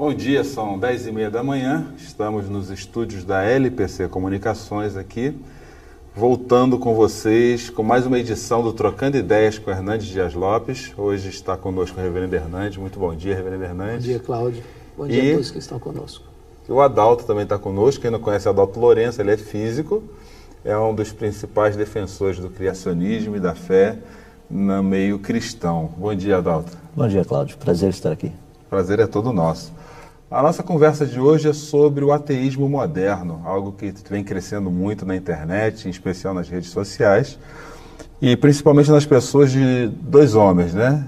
Bom dia, são 10h30 da manhã, estamos nos estúdios da LPC Comunicações aqui, voltando com vocês com mais uma edição do Trocando Ideias com Hernandes Dias Lopes. Hoje está conosco o Reverendo Hernandes. Muito bom dia, Reverendo Hernandes. Bom dia, Cláudio. Bom dia a todos que estão conosco. O Adalto também está conosco. Quem não conhece o Adalto Lourenço, ele é físico, é um dos principais defensores do criacionismo e da fé no meio cristão. Bom dia, Adalto. Bom dia, Cláudio. Prazer estar aqui. Prazer é todo nosso. A nossa conversa de hoje é sobre o ateísmo moderno, algo que vem crescendo muito na internet, em especial nas redes sociais, e principalmente nas pessoas de dois homens, né?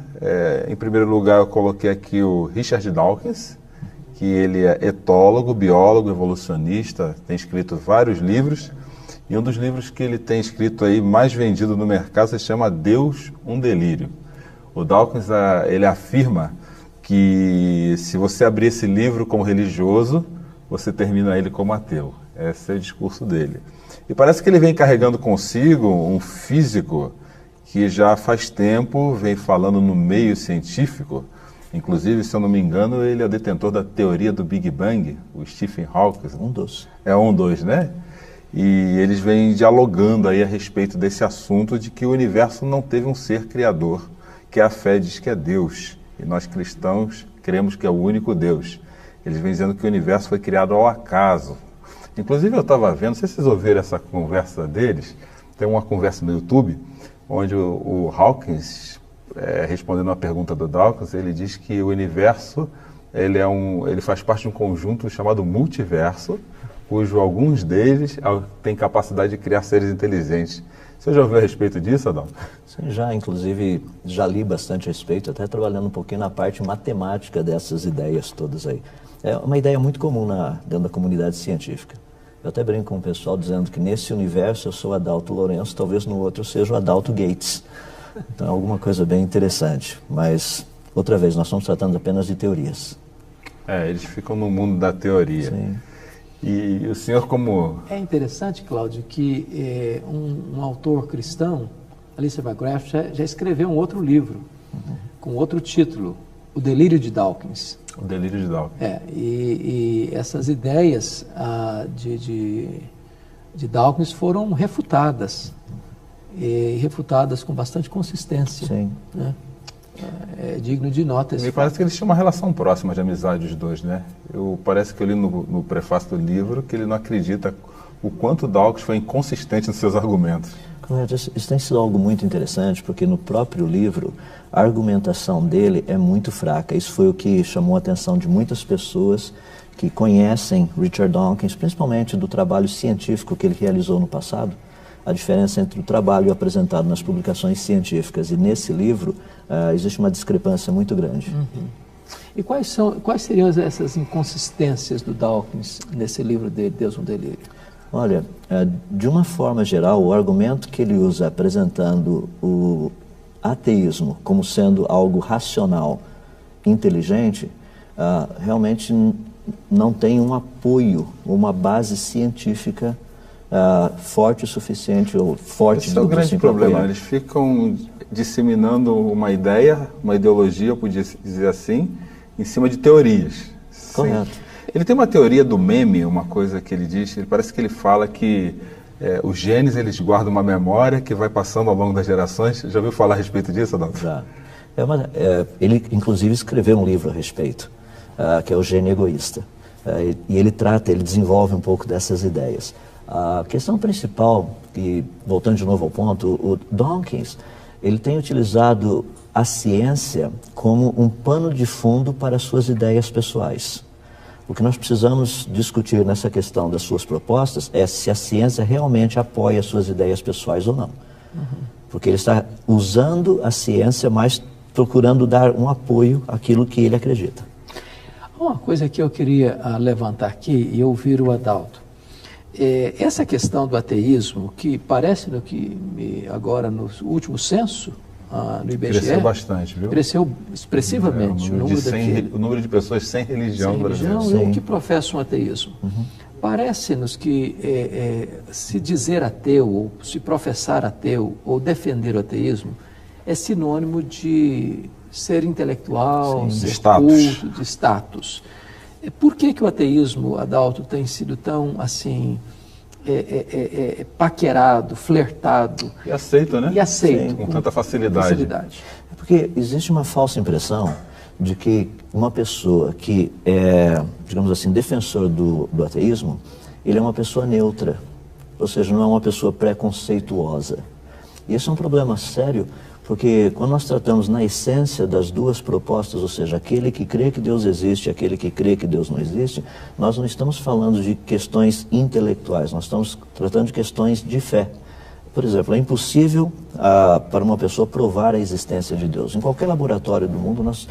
Em primeiro lugar, eu coloquei aqui o Richard Dawkins, que ele é etólogo, biólogo, evolucionista, tem escrito vários livros, e um dos livros que ele tem escrito aí mais vendido no mercado se chama Deus, um Delírio. O Dawkins, ele afirma que se você abrir esse livro como religioso, você termina ele como ateu. Esse é o discurso dele. E parece que ele vem carregando consigo um físico que já faz tempo vem falando no meio científico. Inclusive, se eu não me engano, ele é o detentor da teoria do Big Bang, o Stephen Hawking. Um dos. É um dos, né? E eles vêm dialogando aí a respeito desse assunto de que o universo não teve um ser criador, que a fé diz que é Deus. E nós cristãos cremos que é o único Deus. Eles vêm dizendo que o universo foi criado ao acaso. Inclusive eu estava vendo, não sei se vocês ouviram essa conversa deles, tem uma conversa no YouTube, onde o Hawkins, respondendo uma pergunta do Dawkins, ele diz que o universo ele faz parte de um conjunto chamado multiverso, cujo alguns deles têm capacidade de criar seres inteligentes. Você já ouviu a respeito disso, Adão? Sim, inclusive, já li bastante a respeito, até trabalhando um pouquinho na parte matemática dessas ideias todas aí. É uma ideia muito comum dentro da comunidade científica. Eu até brinco com o pessoal dizendo que nesse universo eu sou o Adalto Lourenço, talvez no outro eu seja o Adalto Gates. Então é alguma coisa bem interessante. Mas, outra vez, nós estamos tratando apenas de teorias. Eles ficam no mundo da teoria. Sim. E o senhor como... É interessante, Cláudio, que um autor cristão, Alistair McGrath, já escreveu um outro livro, com outro título, O Delírio de Dawkins. O Delírio de Dawkins. E essas ideias de Dawkins foram refutadas, e refutadas com bastante consistência. Sim. Né? É digno de nota esse Me parece que eles tinham uma relação próxima de amizade, os dois, né? Parece que eu li no prefácio do livro que ele não acredita o quanto Dawkins foi inconsistente nos seus argumentos. Correto. Isso tem sido algo muito interessante, porque no próprio livro, a argumentação dele é muito fraca. Isso foi o que chamou a atenção de muitas pessoas que conhecem Richard Dawkins, principalmente do trabalho científico que ele realizou no passado. A diferença entre o trabalho apresentado nas publicações científicas e nesse livro, existe uma discrepância muito grande. Uhum. E quais seriam essas inconsistências do Dawkins nesse livro de Deus, um Delírio? Olha, de uma forma geral, o argumento que ele usa apresentando o ateísmo como sendo algo racional, inteligente, realmente não tem um apoio, uma base científica forte o suficiente ou forte. Esse é o grande problema. Eles ficam disseminando uma ideia, uma ideologia, eu podia dizer assim, em cima de teorias. Correto. Sim. Ele tem uma teoria do meme, uma coisa que ele diz, parece que ele fala que os genes eles guardam uma memória que vai passando ao longo das gerações. Já ouviu falar a respeito disso, Adão? Já. Ele, inclusive, escreveu um livro a respeito, que é o Gene Egoísta. E ele desenvolve um pouco dessas ideias. A questão principal, e voltando de novo ao ponto, o Dawkins, ele tem utilizado a ciência como um pano de fundo para suas ideias pessoais. O que nós precisamos discutir nessa questão das suas propostas é se a ciência realmente apoia as suas ideias pessoais ou não. Porque ele está usando a ciência, mas procurando dar um apoio àquilo que ele acredita. Uma coisa que eu queria levantar aqui e ouvir o Adalto. Essa questão do ateísmo, que parece agora no último censo, no IBGE... Cresceu bastante, viu? Cresceu expressivamente. O número de pessoas sem religião no Brasil. E que professam ateísmo. Parece-nos que se dizer ateu, ou se professar ateu, ou defender o ateísmo, é sinônimo de ser intelectual, ser culto, de status. Por que o ateísmo, Adalto, tem sido tão, assim, paquerado, flertado? E aceito, né? E aceito. Sim, com tanta facilidade. É porque existe uma falsa impressão de que uma pessoa que é, digamos assim, defensor do ateísmo, ele é uma pessoa neutra, ou seja, não é uma pessoa preconceituosa. E esse é um problema sério, porque quando nós tratamos na essência das duas propostas, ou seja, aquele que crê que Deus existe e aquele que crê que Deus não existe, nós não estamos falando de questões intelectuais, nós estamos tratando de questões de fé. Por exemplo, é impossível para uma pessoa provar a existência de Deus. Em qualquer laboratório do mundo, nós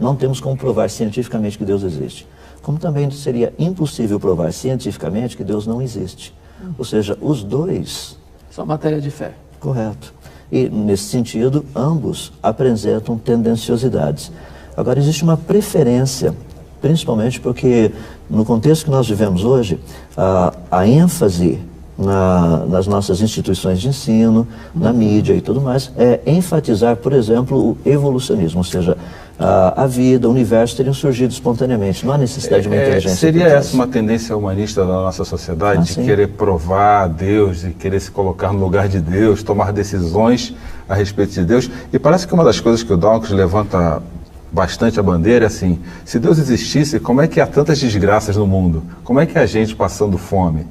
não temos como provar cientificamente que Deus existe. Como também seria impossível provar cientificamente que Deus não existe. Ou seja, os dois... São matéria de fé. Correto. E, nesse sentido, ambos apresentam tendenciosidades. Agora, existe uma preferência, principalmente porque, no contexto que nós vivemos hoje, a ênfase nas nossas instituições de ensino, na mídia e tudo mais, é enfatizar, por exemplo, o evolucionismo, ou seja, a vida, o universo teriam surgido espontaneamente, não há necessidade de uma inteligência. Seria essa uma tendência humanista da nossa sociedade, de querer provar a Deus, de querer se colocar no lugar de Deus, tomar decisões a respeito de Deus? E parece que uma das coisas que o Dawkins levanta bastante a bandeira é assim, se Deus existisse, como é que há tantas desgraças no mundo? Como é que há gente passando fome?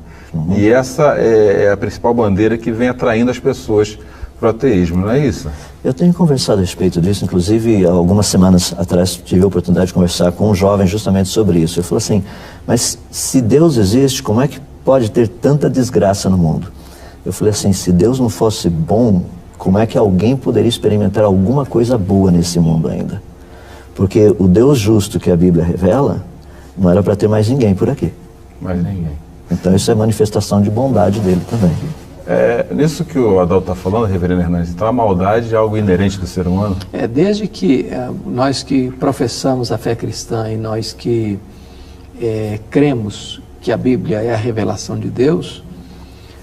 E essa é a principal bandeira que vem atraindo as pessoas para o ateísmo, não é isso? Eu tenho conversado a respeito disso, inclusive algumas semanas atrás tive a oportunidade de conversar com um jovem justamente sobre isso. Eu falei assim, mas se Deus existe, como é que pode ter tanta desgraça no mundo? Eu falei assim, se Deus não fosse bom, como é que alguém poderia experimentar alguma coisa boa nesse mundo ainda? Porque o Deus justo que a Bíblia revela, não era para ter mais ninguém por aqui. Mais ninguém. Então isso é manifestação de bondade dele também. Nisso que o Adalto está falando, reverendo Hernandes, então a maldade é algo inerente do ser humano? Desde que nós que professamos a fé cristã e nós que cremos que a Bíblia é a revelação de Deus,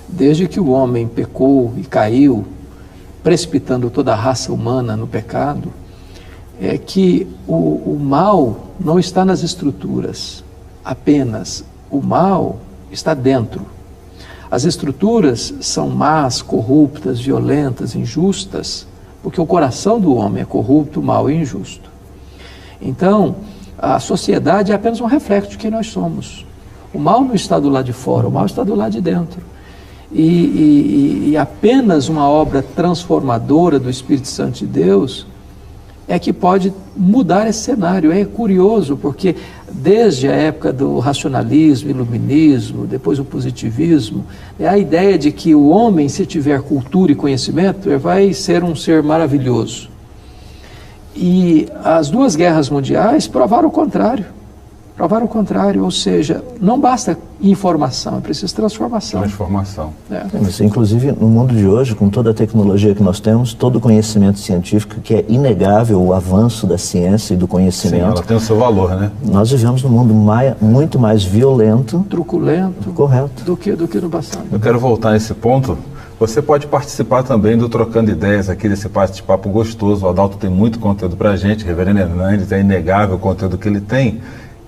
desde que o homem pecou e caiu, precipitando toda a raça humana no pecado, é que o mal não está nas estruturas apenas, o mal está dentro. As estruturas são más, corruptas, violentas, injustas, porque o coração do homem é corrupto, mau e injusto. Então, a sociedade é apenas um reflexo de quem nós somos. O mal não está do lado de fora, o mal está do lado de dentro. E apenas uma obra transformadora do Espírito Santo de Deus é que pode mudar esse cenário. É curioso, porque desde a época do racionalismo, iluminismo, depois o positivismo, é a ideia de que o homem, se tiver cultura e conhecimento, vai ser um ser maravilhoso. E as duas guerras mundiais provaram o contrário. Provaram o contrário, ou seja, não basta informação, é preciso transformação. Transformação. Mas, inclusive, no mundo de hoje, com toda a tecnologia que nós temos, todo o conhecimento científico, que é inegável o avanço da ciência e do conhecimento. Sim, ela tem o seu valor, né? Nós vivemos num mundo muito mais violento, truculento, correto, do que no passado. Eu quero voltar nesse ponto. Você pode participar também do Trocando Ideias, aqui desse bate-papo gostoso. O Adalto tem muito conteúdo para a gente, reverendo Hernandes, é inegável o conteúdo que ele tem,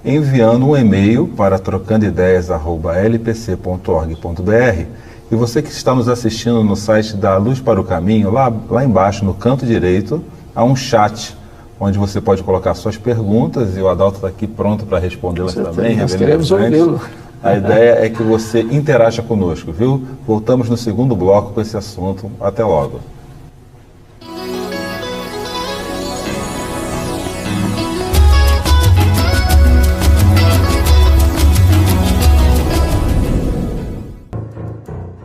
enviando um e-mail para trocandideias@lpc.org.br. E você que está nos assistindo no site da Luz para o Caminho, lá embaixo no canto direito, há um chat, onde você pode colocar suas perguntas e o Adalto está aqui pronto para respondê-las também. Nós queremos ouvi-lo. A ideia é que você interaja conosco, viu? Voltamos no segundo bloco com esse assunto. Até logo.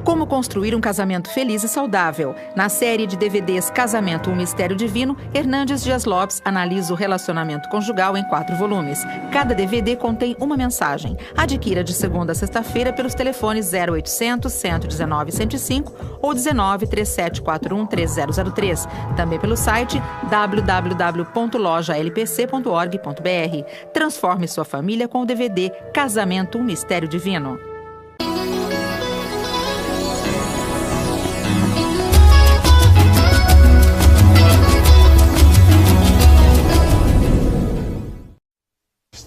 Como construir um casamento feliz e saudável. Na série de DVDs Casamento, um Mistério Divino, Hernandes Dias Lopes analisa o relacionamento conjugal em 4 volumes. Cada DVD contém uma mensagem. Adquira de segunda a sexta-feira pelos telefones 0800 119 105 ou 19 3741 3003. Também pelo site www.lojalpc.org.br. Transforme sua família com o DVD Casamento, um Mistério Divino.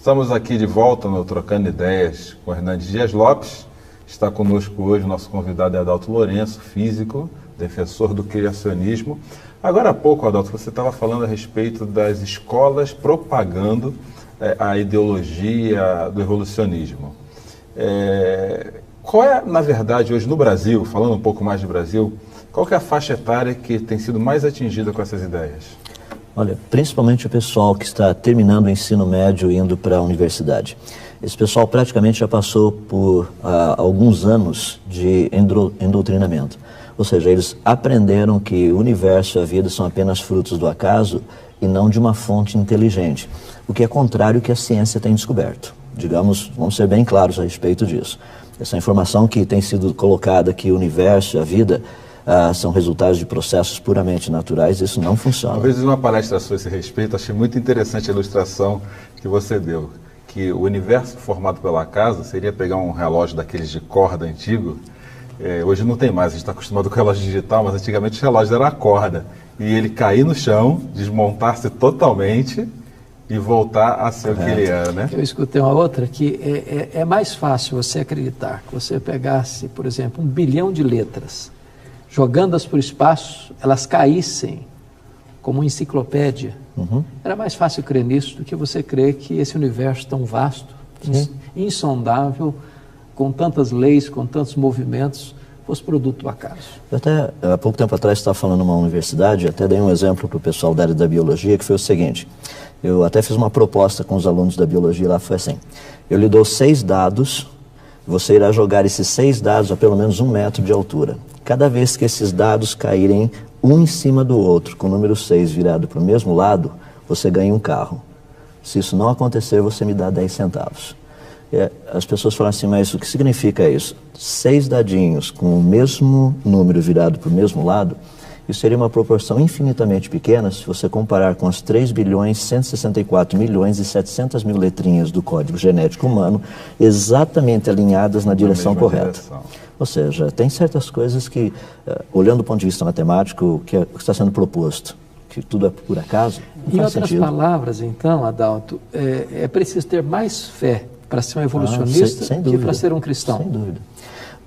Estamos aqui de volta no Trocando Ideias com Hernandes Dias Lopes. Está conosco hoje o nosso convidado é Adalto Lourenço, físico, defensor do criacionismo. Agora há pouco, Adalto, você estava falando a respeito das escolas propagando a ideologia do evolucionismo. Qual é, na verdade, hoje no Brasil, falando um pouco mais do Brasil, qual que é a faixa etária que tem sido mais atingida com essas ideias? Olha, principalmente o pessoal que está terminando o ensino médio e indo para a universidade. Esse pessoal praticamente já passou por alguns anos de endoctrinamento. Ou seja, eles aprenderam que o universo e a vida são apenas frutos do acaso e não de uma fonte inteligente, o que é contrário ao que a ciência tem descoberto. Digamos, vamos ser bem claros a respeito disso. Essa informação que tem sido colocada que o universo e a vida são resultados de processos puramente naturais, isso não funciona. Uma vez em uma palestra a esse respeito, achei muito interessante a ilustração que você deu, que o universo formado pelo acaso seria pegar um relógio daqueles de corda antigo. Hoje não tem mais, a gente está acostumado com o relógio digital, mas antigamente os relógios eram a corda, e ele cair no chão, desmontar-se totalmente e voltar a ser o que ele era, né? Eu escutei uma outra que é mais fácil você acreditar que você pegasse, por exemplo, 1 bilhão de letras, jogando-as para o espaço, elas caíssem como uma enciclopédia. Era mais fácil crer nisso do que você crer que esse universo tão vasto, insondável, com tantas leis, com tantos movimentos, fosse produto do acaso. Eu até, há pouco tempo atrás, estava falando numa universidade, até dei um exemplo para o pessoal da área da biologia, que foi o seguinte: eu até fiz uma proposta com os alunos da biologia lá, foi assim: eu lhe dou 6 dados, você irá jogar esses 6 dados a pelo menos 1 metro de altura. Cada vez que esses dados caírem um em cima do outro, com o número 6 virado para o mesmo lado, você ganha um carro. Se isso não acontecer, você me dá 10 centavos. As pessoas falam assim, mas o que significa isso? 6 dadinhos com o mesmo número virado para o mesmo lado, isso seria uma proporção infinitamente pequena se você comparar com as 3.164.700.000 letrinhas do código genético humano, exatamente alinhadas na direção correta. Ou seja, tem certas coisas que, olhando do ponto de vista matemático, o que está sendo proposto, que tudo é por acaso, não em faz outras sentido. palavras, então, Adalto, é preciso ter mais fé para ser um evolucionista sem que dúvida, para ser um cristão. Sem dúvida.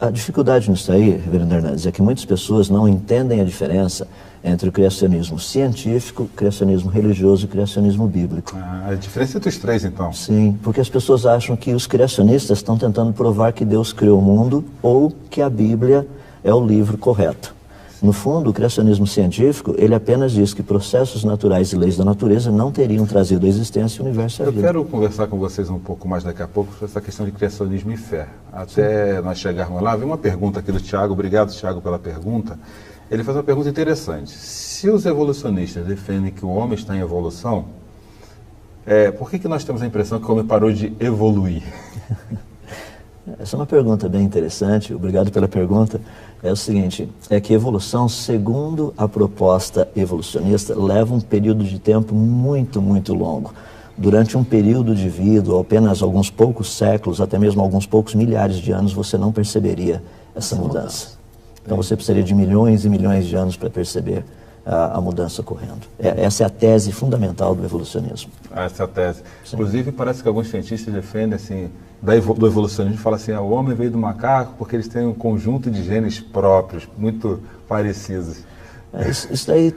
A dificuldade nisso aí, reverendo Hernandes, é que muitas pessoas não entendem a diferença entre o criacionismo científico, o criacionismo religioso e o criacionismo bíblico. A diferença entre os três, então? Sim, porque as pessoas acham que os criacionistas estão tentando provar que Deus criou o mundo ou que a Bíblia é o livro correto. No fundo, o criacionismo científico, ele apenas diz que processos naturais e leis da natureza não teriam trazido à existência o universo e a vida. Eu quero conversar com vocês um pouco mais daqui a pouco sobre essa questão de criacionismo e fé. Até nós chegarmos lá, vi uma pergunta aqui do Tiago, obrigado, Tiago, pela pergunta. Ele faz uma pergunta interessante. Se os evolucionistas defendem que o homem está em evolução, por que nós temos a impressão que o homem parou de evoluir? Essa é uma pergunta bem interessante, obrigado pela pergunta. É o seguinte, é que evolução, segundo a proposta evolucionista, leva um período de tempo muito, muito longo. Durante um período de vida, ou apenas alguns poucos séculos, até mesmo alguns poucos milhares de anos, você não perceberia essa mudança. Então você precisaria de milhões e milhões de anos para perceber a mudança ocorrendo. Essa é a tese fundamental do evolucionismo. Essa é a tese. Sim. Inclusive, parece que alguns cientistas defendem, assim, do evolucionismo, falam assim, o homem veio do macaco porque eles têm um conjunto de genes próprios, muito parecidos. Isso aí,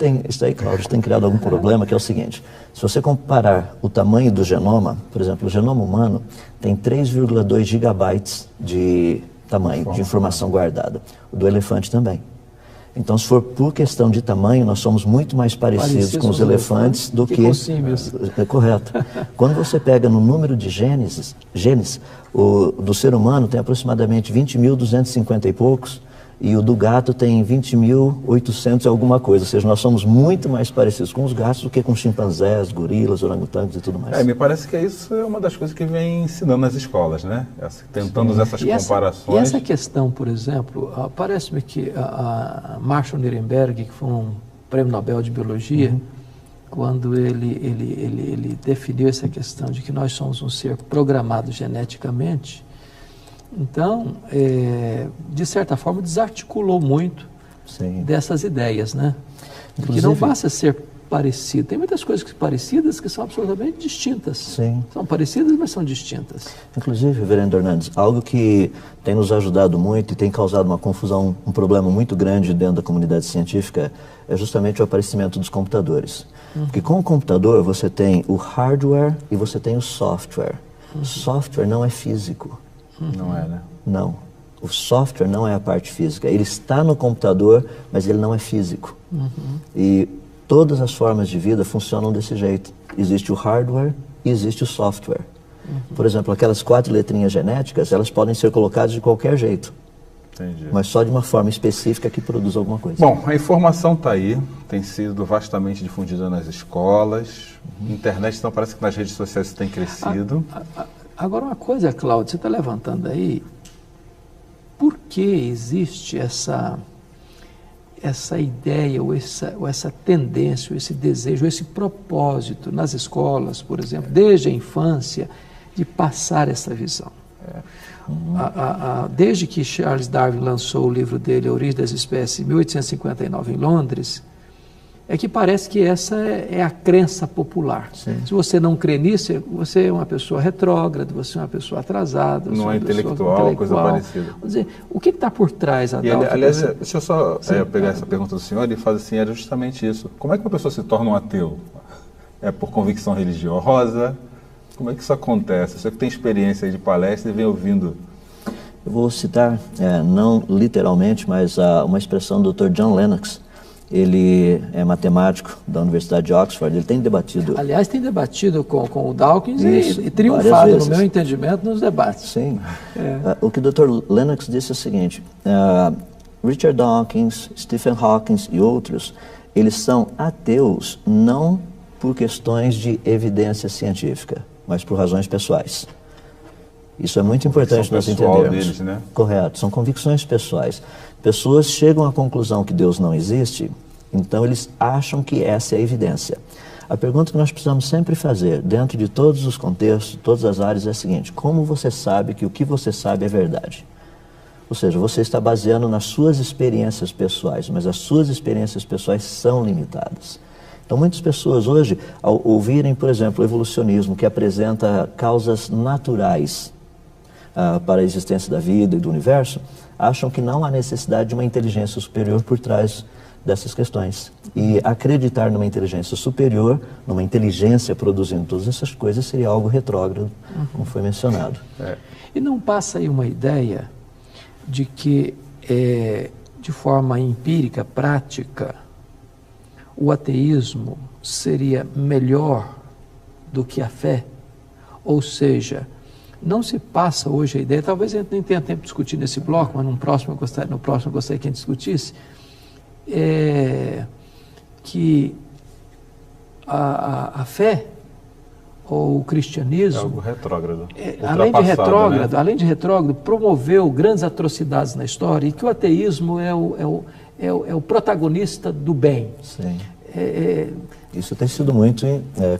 Cláudio, tem criado algum problema, que é o seguinte: se você comparar o tamanho do genoma, por exemplo, o genoma humano tem 3,2 gigabytes de tamanho, de informação guardada. O do elefante também. Então, se for por questão de tamanho, nós somos muito mais parecidos com os elefantes do que com símios. É correto. Quando você pega no número de genes do ser humano tem aproximadamente 20.250 e poucos, e o do gato tem 20.800 e alguma coisa. Ou seja, nós somos muito mais parecidos com os gatos do que com chimpanzés, gorilas, orangotangos e tudo mais. Me parece que isso é uma das coisas que vem ensinando nas escolas, né? Tentando usar essas comparações. E essa questão, por exemplo, parece-me que a Marshall Nirenberg, que foi um prêmio Nobel de Biologia, quando ele definiu essa questão de que nós somos um ser programado geneticamente, então, de certa forma, desarticulou muito dessas ideias, né? Porque não basta ser parecido. Tem muitas coisas parecidas que são absolutamente distintas. Sim. São parecidas, mas são distintas. Inclusive, reverendo Hernandes, algo que tem nos ajudado muito e tem causado uma confusão, um problema muito grande dentro da comunidade científica é justamente o aparecimento dos computadores. Porque com o computador você tem o hardware e você tem o software. O software não é físico. Não é, né? Não. O software não é a parte física. Ele está no computador, mas ele não é físico. E todas as formas de vida funcionam desse jeito. Existe o hardware e existe o software. Por exemplo, aquelas 4 letrinhas genéticas, elas podem ser colocadas de qualquer jeito. Entendi. Mas só de uma forma específica que produz alguma coisa. Bom, a informação está aí, tem sido vastamente difundida nas escolas, internet, então parece que nas redes sociais isso tem crescido. Agora, uma coisa, Cláudio, você está levantando aí, por que existe essa ideia, ou essa tendência, ou esse desejo, ou esse propósito nas escolas, por exemplo, desde a infância, de passar essa visão? Desde que Charles Darwin lançou o livro dele, A Origem das Espécies, em 1859, em Londres, é que parece que essa é a crença popular. Sim. Se você não crê nisso, você é uma pessoa retrógrada, você é uma pessoa atrasada. Não é intelectual, coisa parecida. Vamos dizer, o que está por trás, Adalto? Aliás, deixa eu só pegar essa pergunta do senhor e fazer assim, é justamente isso. Como é que uma pessoa se torna um ateu? É por convicção religiosa? Como é que isso acontece? Você que tem experiência aí de palestra e vem ouvindo. Eu vou citar, não literalmente, mas uma expressão do Dr. John Lennox. Ele é matemático da Universidade de Oxford, ele tem debatido... Aliás, tem debatido com o Dawkins isso, e triunfado, vezes. no meu entendimento, nos debates. Sim. O que o Dr. Lennox disse é o seguinte, Richard Dawkins, Stephen Hawking e outros, eles são ateus não por questões de evidência científica, mas por razões pessoais. Isso é muito importante nós entendermos. Deles, né? Correto, são convicções pessoais. Pessoas chegam à conclusão que Deus não existe, então eles acham que essa é a evidência. A pergunta que nós precisamos sempre fazer, dentro de todos os contextos, todas as áreas, é a seguinte: como você sabe que o que você sabe é verdade? Ou seja, você está baseando nas suas experiências pessoais, mas as suas experiências pessoais são limitadas. Então, muitas pessoas hoje, ao ouvirem, por exemplo, o evolucionismo, que apresenta causas naturais para a existência da vida e do universo, acham que não há necessidade de uma inteligência superior por trás dessas questões. E acreditar numa inteligência superior, numa inteligência produzindo todas essas coisas, seria algo retrógrado, como foi mencionado. E não passa aí uma ideia de que, de forma empírica, prática, o ateísmo seria melhor do que a fé? Ou seja, não se passa hoje a ideia, talvez a gente nem tenha tempo de discutir nesse bloco, mas no próximo eu gostaria que a gente discutisse, que a fé ou o cristianismo... É algo retrógrado. Além de retrógrado, promoveu grandes atrocidades na história e que o ateísmo é o protagonista do bem. Sim. Isso tem sido muito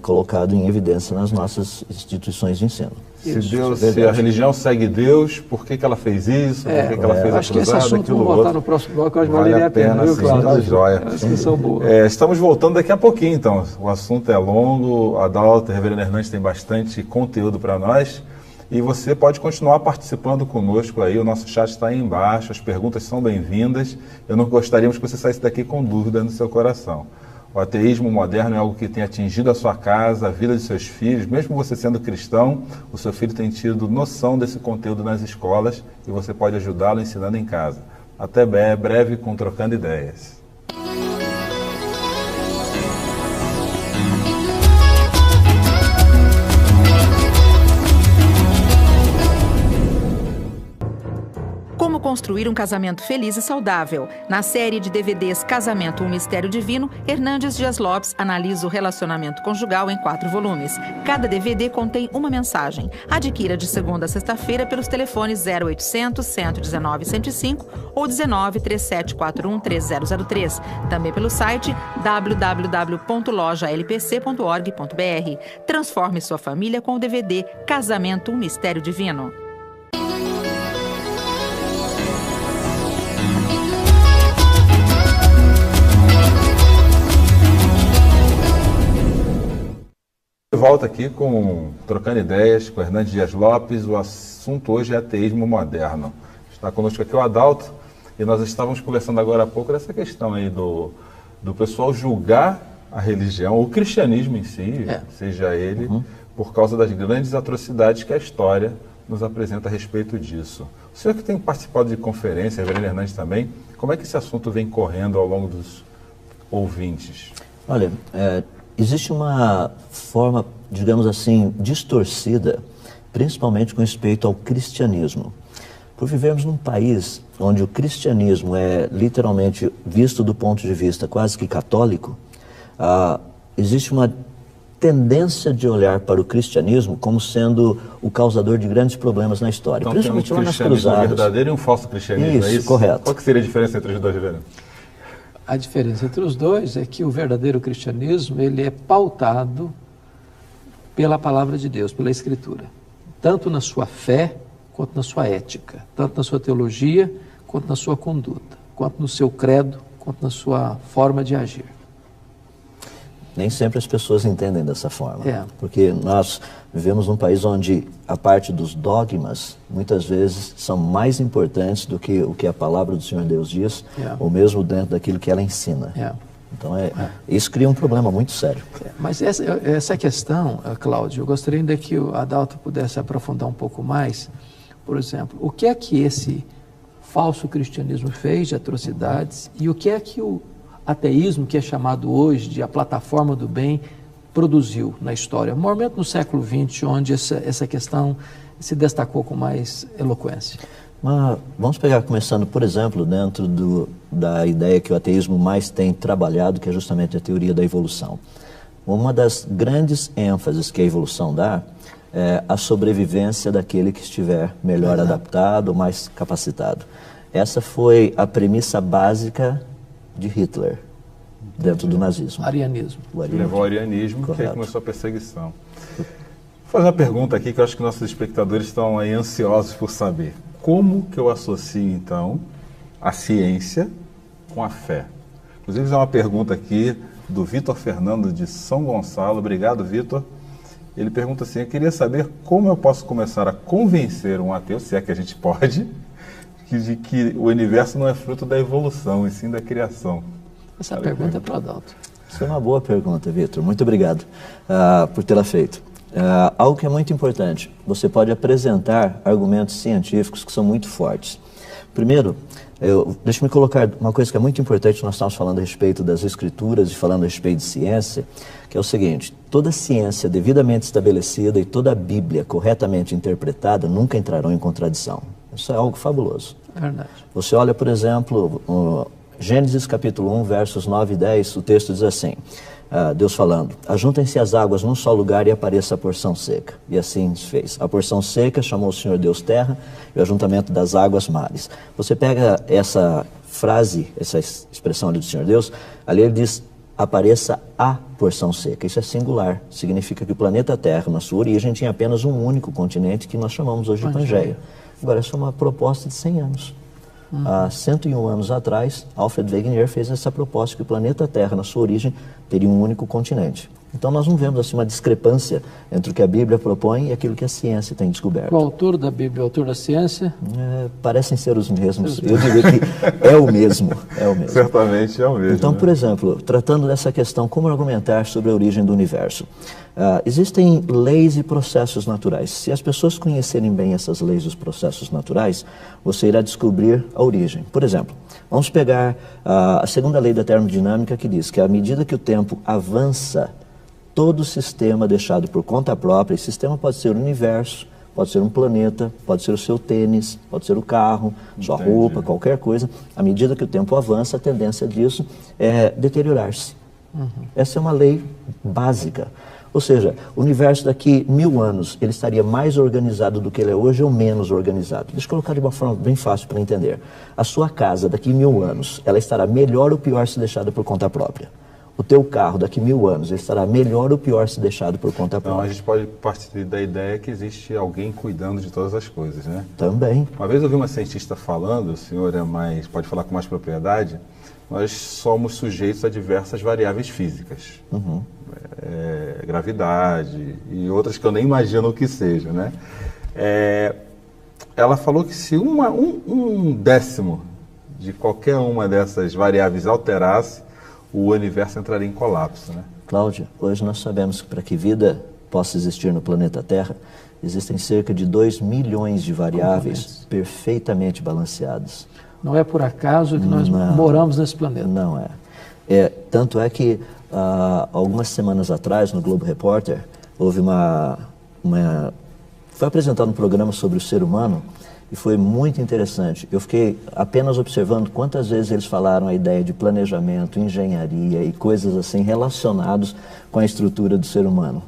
colocado em evidência nas nossas instituições de ensino. Se a religião segue Deus, por que ela fez isso? Por que ela fez acho que esse assunto vamos voltar no próximo bloco, acho que valeria a pena, viu, Cláudio? Tá joia. É uma discussão boa. Estamos voltando daqui a pouquinho, então. O assunto é longo, Adalto, Reverendo Hernandes tem bastante conteúdo para nós. E você pode continuar participando conosco aí, o nosso chat está aí embaixo, as perguntas são bem-vindas. Não gostaríamos que você saísse daqui com dúvida no seu coração. O ateísmo moderno é algo que tem atingido a sua casa, a vida de seus filhos. Mesmo você sendo cristão, o seu filho tem tido noção desse conteúdo nas escolas e você pode ajudá-lo ensinando em casa. Até breve com Trocando Ideias. Como construir um casamento feliz e saudável. Na série de DVDs Casamento, um Mistério Divino, Hernandes Dias Lopes analisa o relacionamento conjugal em 4 volumes. Cada DVD contém uma mensagem. Adquira de segunda a sexta-feira pelos telefones 0800 119 105 ou 19 3741 3003. Também pelo site www.lojalpc.org.br. Transforme sua família com o DVD Casamento, um Mistério Divino. Volta aqui trocando ideias com Hernandes Dias Lopes. O assunto hoje é ateísmo moderno. Está conosco aqui o Adalto e nós estávamos conversando agora há pouco dessa questão aí do pessoal julgar a religião, o cristianismo em si, seja ele, por causa das grandes atrocidades que a história nos apresenta a respeito disso. O senhor que tem participado de conferências, Reverendo Hernandes também, como é que esse assunto vem correndo ao longo dos ouvintes? Olha, existe uma forma, digamos assim, distorcida, principalmente com respeito ao cristianismo. Por vivermos num país onde o cristianismo é literalmente visto do ponto de vista quase que católico, existe uma tendência de olhar para o cristianismo como sendo o causador de grandes problemas na história. Então, principalmente tem um cristianismo verdadeiro e um falso cristianismo, isso, é isso? Correto. Qual que seria a diferença entre os dois, Reverendo? A diferença entre os dois é que o verdadeiro cristianismo ele é pautado pela palavra de Deus, pela Escritura, tanto na sua fé quanto na sua ética, tanto na sua teologia quanto na sua conduta, quanto no seu credo, quanto na sua forma de agir. Nem sempre as pessoas entendem dessa forma, porque nós vivemos num país onde a parte dos dogmas muitas vezes são mais importantes do que o que a palavra do Senhor Deus diz, ou mesmo dentro daquilo que ela ensina. Então isso cria um problema muito sério. Mas essa questão, Cláudio, eu gostaria ainda que o Adalto pudesse aprofundar um pouco mais. Por exemplo, o que é que esse falso cristianismo fez de atrocidades e o que é que o ateísmo, que é chamado hoje de a plataforma do bem, produziu na história, normalmente no século XX, onde essa questão se destacou com mais eloquência. Mas vamos pegar, começando, por exemplo, dentro da ideia que o ateísmo mais tem trabalhado, que é justamente a teoria da evolução. Uma das grandes ênfases que a evolução dá é a sobrevivência daquele que estiver melhor adaptado, mais capacitado. Essa foi a premissa básica de Hitler, dentro do nazismo. Arianismo. Levou ao arianismo, que aí começou a perseguição. Vou fazer uma pergunta aqui que eu acho que nossos espectadores estão aí ansiosos por saber. Como que eu associo, então, a ciência com a fé? Inclusive, é uma pergunta aqui do Vitor Fernando de São Gonçalo. Obrigado, Vitor. Ele pergunta assim: eu queria saber como eu posso começar a convencer um ateu, se é que a gente pode, de que o universo não é fruto da evolução, e sim da criação. Essa pergunta é para o Adalto. Isso é uma boa pergunta, Vitor. Muito obrigado por tê-la feito. Algo que é muito importante, você pode apresentar argumentos científicos que são muito fortes. Primeiro, deixa-me colocar uma coisa que é muito importante. Nós estamos falando a respeito das escrituras e falando a respeito de ciência, que é o seguinte: toda ciência devidamente estabelecida e toda a Bíblia corretamente interpretada nunca entrarão em contradição. Isso é algo fabuloso. É verdade. Você olha, por exemplo, Gênesis capítulo 1, versos 9 e 10, o texto diz assim, Deus falando: ajuntem-se as águas num só lugar e apareça a porção seca. E assim se fez. A porção seca chamou o Senhor Deus terra e o ajuntamento das águas mares. Você pega essa frase, essa expressão ali do Senhor Deus, ali ele diz: apareça a porção seca. Isso é singular. Significa que o planeta Terra, na sua origem, tinha apenas um único continente que nós chamamos hoje de Pangeia. Agora, essa é uma proposta de 100 anos. Há 101 anos atrás, Alfred Wegener fez essa proposta que o planeta Terra, na sua origem, teria um único continente. Então nós não vemos assim uma discrepância entre o que a Bíblia propõe e aquilo que a ciência tem descoberto. O autor da Bíblia e o autor da ciência? Parecem ser os mesmos. Eu diria que é o mesmo. Certamente é o mesmo. Então, por exemplo, tratando dessa questão, como argumentar sobre a origem do universo? Existem leis e processos naturais. Se as pessoas conhecerem bem essas leis e os processos naturais, você irá descobrir a origem. Por exemplo, vamos pegar a segunda lei da termodinâmica, que diz que à medida que o tempo avança, todo sistema deixado por conta própria, esse sistema pode ser o universo, pode ser um planeta, pode ser o seu tênis, pode ser o carro, sua roupa, qualquer coisa. À medida que o tempo avança, a tendência disso é deteriorar-se. Essa é uma lei básica. Ou seja, o universo daqui 1000 anos, ele estaria mais organizado do que ele é hoje ou menos organizado? Deixa eu colocar de uma forma bem fácil para entender. A sua casa daqui 1000 anos, ela estará melhor ou pior se deixada por conta própria? O teu carro daqui 1000 anos, ele estará melhor ou pior se deixado por conta própria? Então a gente pode partir da ideia que existe alguém cuidando de todas as coisas, né? Também. Uma vez eu vi uma cientista falando, o senhor pode falar com mais propriedade, nós somos sujeitos a diversas variáveis físicas. gravidade e outras que eu nem imagino o que seja, né? Ela falou que se um décimo de qualquer uma dessas variáveis alterasse, o universo entraria em colapso, né? Cláudia, hoje nós sabemos que para que vida possa existir no planeta Terra, existem cerca de 2 milhões de variáveis perfeitamente balanceadas. Não é por acaso que nós moramos nesse planeta. Não é. Tanto é que algumas semanas atrás, no Globo Repórter, houve foi apresentado um programa sobre o ser humano e foi muito interessante. Eu fiquei apenas observando quantas vezes eles falaram a ideia de planejamento, engenharia e coisas assim relacionados com a estrutura do ser humano.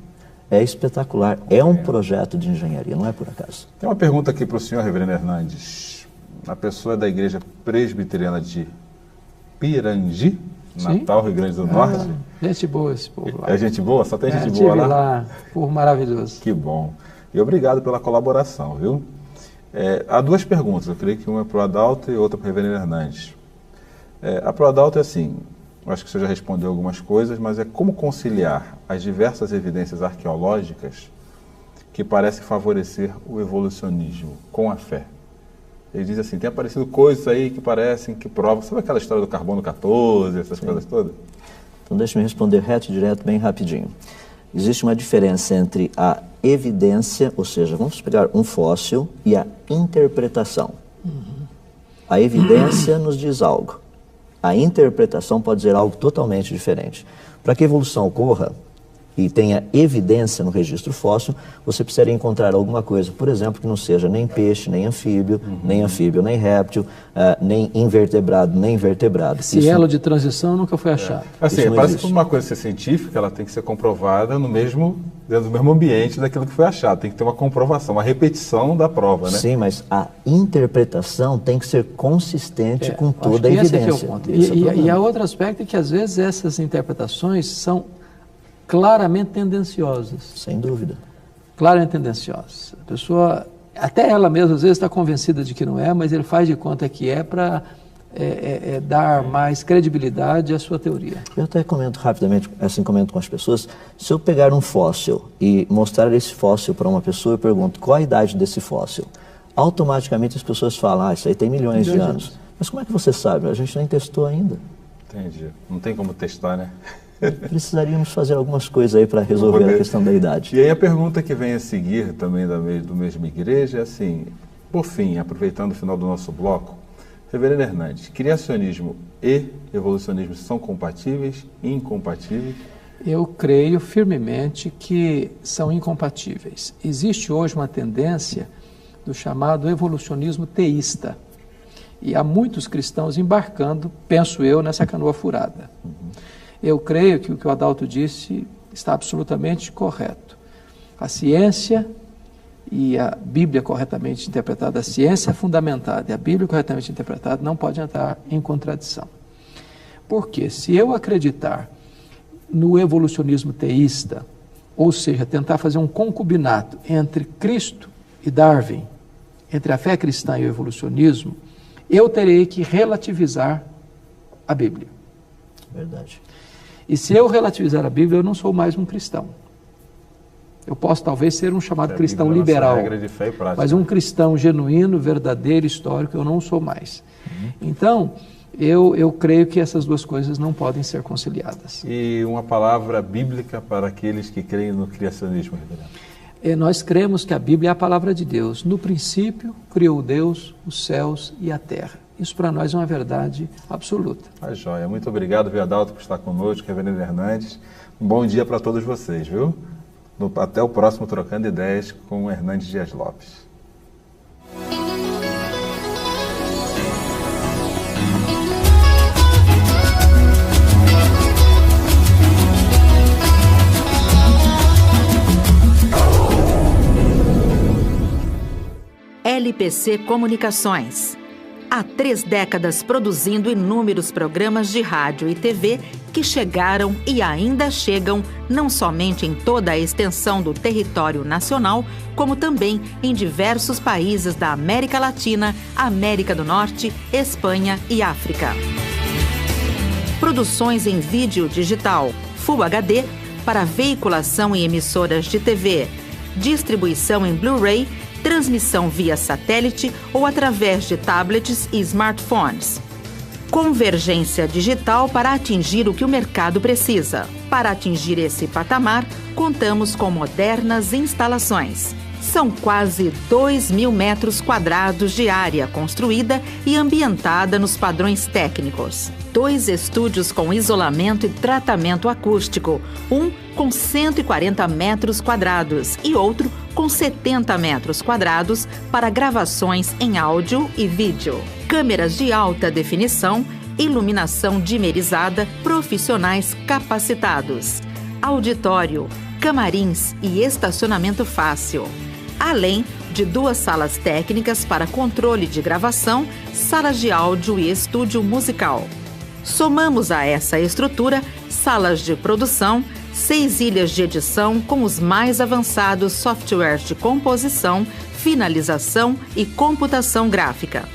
É espetacular. É um projeto de engenharia, não é por acaso. Tem uma pergunta aqui para o senhor, reverendo Hernandes. A pessoa é da Igreja Presbiteriana de Pirangi, Natal, Rio Grande do Norte. Gente boa esse povo lá. É gente boa? Só tem gente boa lá? Povo maravilhoso. Que bom. E obrigado pela colaboração, viu? Há duas perguntas, eu creio que uma é para o Adalto e outra para o reverendo Hernandes. A para o Adalto é assim, acho que você já respondeu algumas coisas, mas é como conciliar as diversas evidências arqueológicas que parecem favorecer o evolucionismo com a fé. Ele diz assim, tem aparecido coisas aí que parecem, que provam, sabe aquela história do carbono 14, essas coisas todas? Então deixa eu responder reto e direto, bem rapidinho. Existe uma diferença entre a evidência, ou seja, vamos pegar um fóssil, e a interpretação. A evidência nos diz algo. A interpretação pode dizer algo totalmente diferente. Para que a evolução ocorra e tenha evidência no registro fóssil, você precisaria encontrar alguma coisa, por exemplo, que não seja nem peixe, nem anfíbio, nem réptil, nem invertebrado, nem vertebrado. Esse elo de transição nunca foi achado. Assim, parece que uma coisa ser científica, ela tem que ser comprovada dentro do mesmo ambiente daquilo que foi achado. Tem que ter uma comprovação, uma repetição da prova, né? Sim, mas a interpretação tem que ser consistente com toda a evidência. Esse é o ponto. E há outro aspecto é que às vezes essas interpretações são claramente tendenciosas. Sem dúvida. Claramente tendenciosas. A pessoa, até ela mesma, às vezes está convencida de que não é, mas ele faz de conta que é para dar mais credibilidade à sua teoria. Eu até comento rapidamente, assim comento com as pessoas, se eu pegar um fóssil e mostrar esse fóssil para uma pessoa, eu pergunto qual a idade desse fóssil. Automaticamente as pessoas falam, isso aí tem milhões de anos. Mas como é que você sabe? A gente nem testou ainda. Entendi. Não tem como testar, né? Precisaríamos fazer algumas coisas aí para resolver a questão da idade. E aí a pergunta que vem a seguir também do mesmo igreja é assim, por fim, aproveitando o final do nosso bloco, reverendo Hernandes, criacionismo e evolucionismo são compatíveis, incompatíveis? Eu creio firmemente que são incompatíveis. Existe hoje uma tendência do chamado evolucionismo teísta. E há muitos cristãos embarcando, penso eu, nessa canoa furada. Eu creio que o que o Adalto disse está absolutamente correto. A ciência e a Bíblia corretamente interpretada, a ciência fundamentada e a Bíblia corretamente interpretada não pode entrar em contradição. Porque se eu acreditar no evolucionismo teísta, ou seja, tentar fazer um concubinato entre Cristo e Darwin, entre a fé cristã e o evolucionismo, eu terei que relativizar a Bíblia. Verdade. E se eu relativizar a Bíblia, eu não sou mais um cristão. Eu posso talvez ser um chamado cristão liberal, regra de fé e prática, mas um cristão genuíno, verdadeiro, histórico, eu não sou mais. Então, eu creio que essas duas coisas não podem ser conciliadas. E uma palavra bíblica para aqueles que creem no criacionismo, reverendo? Nós cremos que a Bíblia é a palavra de Deus. No princípio, criou Deus os céus e a terra. Isso para nós é uma verdade absoluta. Tá joia. Muito obrigado, Adalto, por estar conosco, reverendo Hernandes. Um bom dia para todos vocês, viu? Até o próximo Trocando Ideias com o Hernandes Dias Lopes. LPC Comunicações. Há 3 décadas produzindo inúmeros programas de rádio e TV que chegaram e ainda chegam não somente em toda a extensão do território nacional, como também em diversos países da América Latina, América do Norte, Espanha e África. Produções em vídeo digital, Full HD, para veiculação em emissoras de TV, distribuição em Blu-ray, transmissão via satélite ou através de tablets e smartphones. Convergência digital para atingir o que o mercado precisa. Para atingir esse patamar, contamos com modernas instalações. São quase 2.000 metros quadrados de área construída e ambientada nos padrões técnicos. 2 estúdios com isolamento e tratamento acústico, um com 140 metros quadrados e outro com 70 metros quadrados para gravações em áudio e vídeo. Câmeras de alta definição, iluminação dimerizada, profissionais capacitados. Auditório, camarins e estacionamento fácil. Além de 2 salas técnicas para controle de gravação, salas de áudio e estúdio musical. Somamos a essa estrutura salas de produção, 6 ilhas de edição com os mais avançados softwares de composição, finalização e computação gráfica.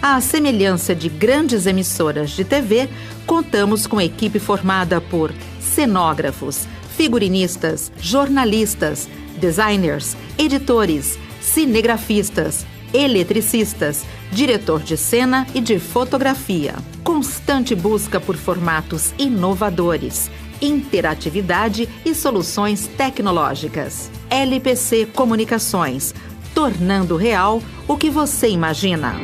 À semelhança de grandes emissoras de TV, contamos com equipe formada por cenógrafos, figurinistas, jornalistas, designers, editores, cinegrafistas, eletricistas, diretor de cena e de fotografia. Constante busca por formatos inovadores, interatividade e soluções tecnológicas. LPC Comunicações, tornando real o que você imagina.